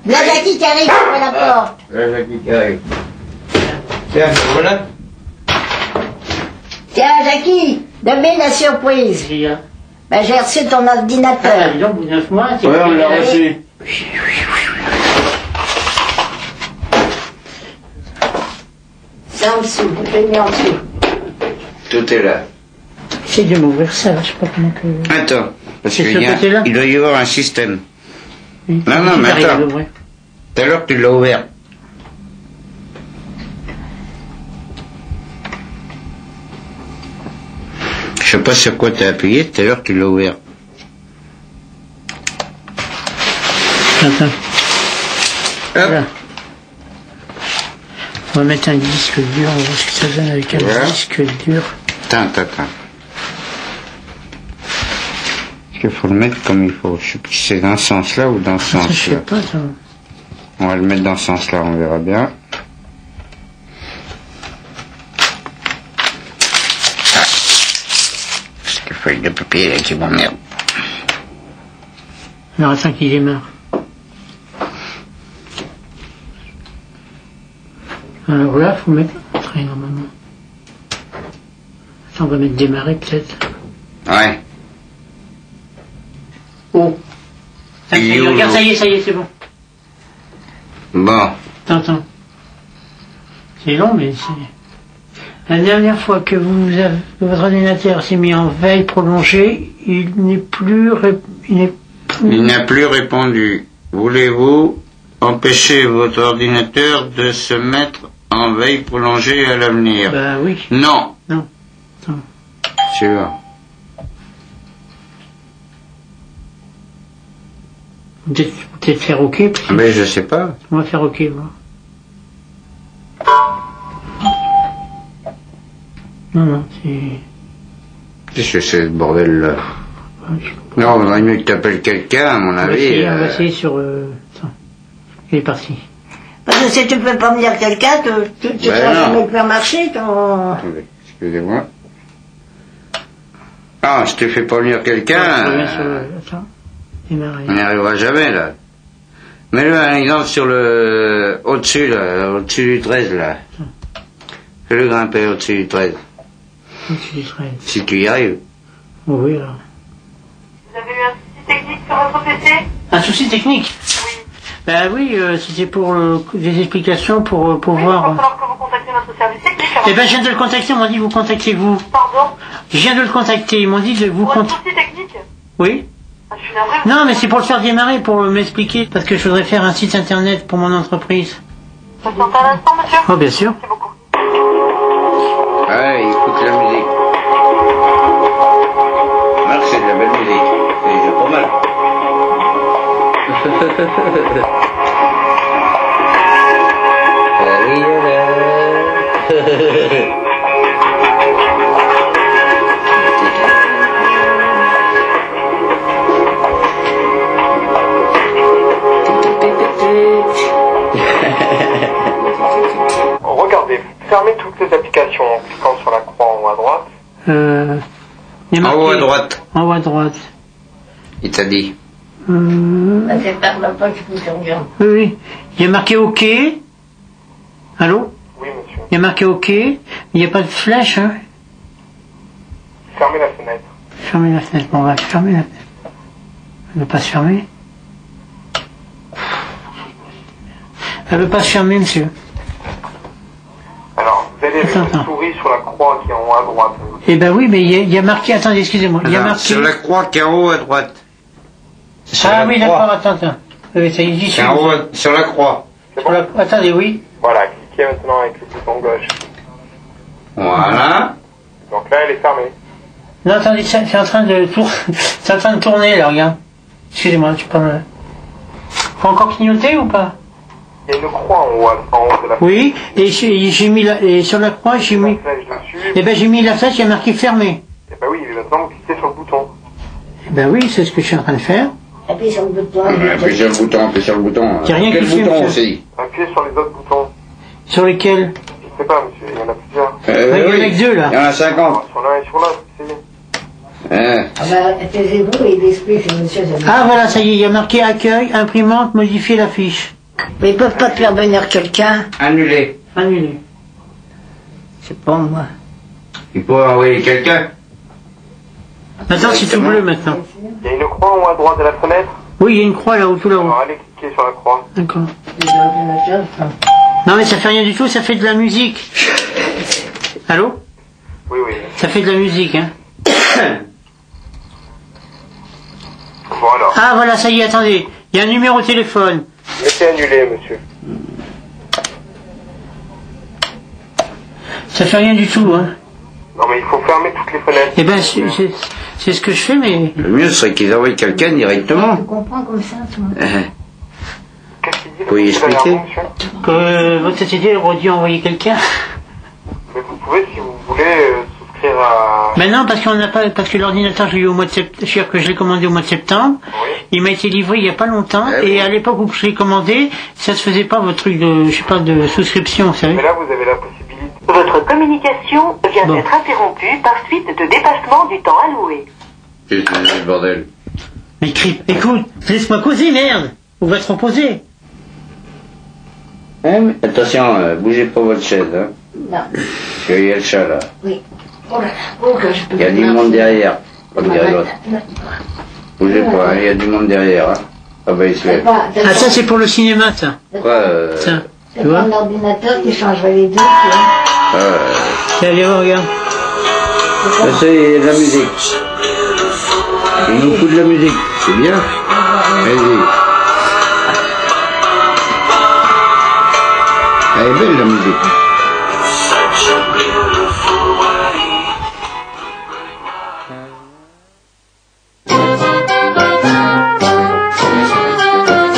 La Jackie qui arrive sur la porte. La Jackie qui arrive. Tiens, voilà. Tiens, Jackie, devine la surprise. Ben, j'ai reçu ton ordinateur. Ah, dis donc, au bout de 9 mois, Ouais, on l'a reçu. C'est en dessous, je l'ai mis en dessous. Tout est là. J'essaie de m'ouvrir ça, là, je sais pas comment que... Attends, parce C'est qu'il ce côté-là il doit y avoir un système. Oui. Non, non, mais J'arrive à attends. l'ouvrir. Tout à l'heure, tu l'as ouvert. Je sais pas sur quoi tu as appuyé, tout à l'heure, tu l'as ouvert. Attends. Hop. Voilà. On va mettre un disque dur, on va voir ce que ça donne avec un Voilà. disque dur. Attends. Parce qu'il faut le mettre comme il faut. Je sais plus si c'est dans ce sens-là ou dans ce Ça, je sais sens-là. pas, ça. On va le mettre dans ce sens-là, on verra bien. Parce que feuille de papier là, qui m'emmerde. Alors, attends qu'il démarre. Alors là, faut mettre entrée normalement. Attends, on va mettre démarrer peut-être. Ouais. Oh. Ça y est, regarde, ça y est, c'est bon. Bon. Attends. C'est long, mais c'est... La dernière fois que votre ordinateur s'est mis en veille prolongée, il n'a plus répondu. Voulez-vous empêcher votre ordinateur de se mettre en veille prolongée à l'avenir? Bah oui. Non. Non. Attends. Sûr. Peut-être faire OK. Mais je sais pas. On va faire OK, moi. Non, c'est... Qu'est-ce que c'est ce bordel là? Non, il vaudrait mieux que tu appelles quelqu'un, à mon On va avis. essayer, on va essayer sur... Attends. Il est parti. Parce que si tu peux pas me dire quelqu'un, tu seras jamais faire marcher ton... Attendez, excusez-moi. Ah, je te fais pas venir quelqu'un. Attends. Démarrer. On n'y arrivera jamais, là. Mets-le un exemple sur le... Au-dessus, là. Au-dessus du 13, là. Fais-le grimper au-dessus du 13. Au-dessus du 13. Si tu y arrives. Oh, oui, alors. Vous avez eu un souci technique sur votre PC? Un souci technique? Oui. Ben oui, c'était pour des explications pour pouvoir... Il va falloir que vous contactiez notre service technique. Eh ben je viens de le contacter, ils m'ont dit vous contactez vous. Pardon? Je viens de le contacter, ils m'ont dit de vous Pour un contacter. souci technique? Oui? Ah, je suis navrée. Non, mais c'est pour le faire démarrer, pour m'expliquer, parce que je voudrais faire un site internet pour mon entreprise. Patientez un instant, monsieur. Oh, bien sûr. Merci beaucoup. Ouais, écoute la musique. Marc, c'est de la belle musique. C'est déjà pas mal. Regardez, fermez toutes les applications en cliquant sur la croix en haut à droite. Il y a En haut à marqué- droite, En haut à droite. il t'a dit. Ça fait par la poche, je vous regarde. Oui, oui. Il y a marqué OK. Allô? Oui, monsieur. Il y a marqué OK. Il n'y a pas de flèche, hein? Fermez la fenêtre. Fermez la fenêtre. Bon, on va fermer la fenêtre. Elle ne veut pas se fermer. Elle ne veut pas se fermer, monsieur. Alors, vous allez avec Attends, une attends. souris sur la croix qui est en haut à droite. Eh ben oui, mais il y a marqué... Attendez, excusez-moi. Il y a Alors, marqué... sur la croix qui est en haut à droite. Sur Ah la oui, croix. d'accord, attends. Oui, ça y est, j'y suis. C'est en haut, sur la croix. C'est Sur bon? la- Attendez, oui. Voilà, cliquez maintenant avec le bouton gauche. Voilà. Donc là, elle est fermée. Non, attendez, c'est en train de c'est en train de tourner, là, regarde. Excusez-moi, tu peux me... Faut encore clignoter ou pas? Il y a une croix en haut de la Oui, et j'ai mis la... Et sur la croix, j'ai mis... flèche dessus. Eh ben j'ai mis la flèche, il y a marqué fermé. Et ben oui, mais maintenant vous cliquez sur le bouton. Eh ben oui, c'est ce que je suis en train de faire. Appuie sur le bouton. Appuie sur le bouton, appuie sur le bouton. J'ai rien Quel cliqué, bouton monsieur. aussi? Appuyez sur les autres boutons. Sur lesquels? Je sais pas, monsieur, il y en a plusieurs. Il y en a que deux, là. Il y en a 50. Sur l'un et sur l'autre, essayez. Hein? Ah ben, taisez-vous et il explique, c'est monsieur. Ah voilà, ça y est, il y a marqué accueil, imprimante, modifier la fiche. Mais ils peuvent pas te faire venir quelqu'un. Annulé. Annulé. C'est pas moi. Il pourrait envoyer quelqu'un. Maintenant, c'est tout bleu maintenant. Il y a une croix en haut à droite de la fenêtre. Oui, il y a une croix là-haut, tout là-haut. Alors allez cliquer sur la croix. D'accord. Les ordinateurs, ça. Non mais ça fait rien du tout, ça fait de la musique. Allô? Oui, oui. Ça fait de la musique, hein. Voilà. Ah voilà, ça y est, attendez. Il y a un numéro de téléphone. Mettez annulé, monsieur. Ça fait rien du tout, hein. Non, mais il faut fermer toutes les fenêtres. Eh ben, c'est ce que je fais, mais... Le mieux serait qu'ils envoient quelqu'un Je directement. comprends comme ça, toi. Qu'est-ce qu'il dit? Faut y monsieur, derrière expliquer. vous, monsieur Que votre société elle aurait dû envoyer quelqu'un. Mais vous pouvez, si vous voulez, souscrire à... Mais non, parce qu'on n'a pas, parce que l'ordinateur, je l'ai eu au mois de septembre, que je l'ai commandé au mois de septembre. Oui. Il m'a été livré il y a pas longtemps, Ah oui. et à l'époque où je l'ai commandé, ça se faisait pas votre truc de, je sais pas, de souscription, vous savez. Mais là, vous avez la possibilité. Votre communication vient Bon. d'être interrompue par suite de dépassement du temps alloué. Qu'est-ce que c'est, ce bordel? Mais écoute, laisse-moi causer, merde! On va te reposer. Hein? Attention, bougez pas votre chaise, hein. Non. Parce qu'il y a le chat, là. Oui. Oh là là. Oh, que je peux Il y a du pas monde marcher. derrière. Comme dirait l'autre. Bougez pas, hein, il y a du monde derrière, hein. Ah bah, il se lève. Ah, ça, c'est pour le cinéma, ça. Quoi, Ça. C'est Tu pas vois? un ordinateur qui changerait les deux, tu vois. Tiens, viens voir, regarde. Ça, c'est de la musique. Il nous fout de la musique. C'est bien. Vas-y.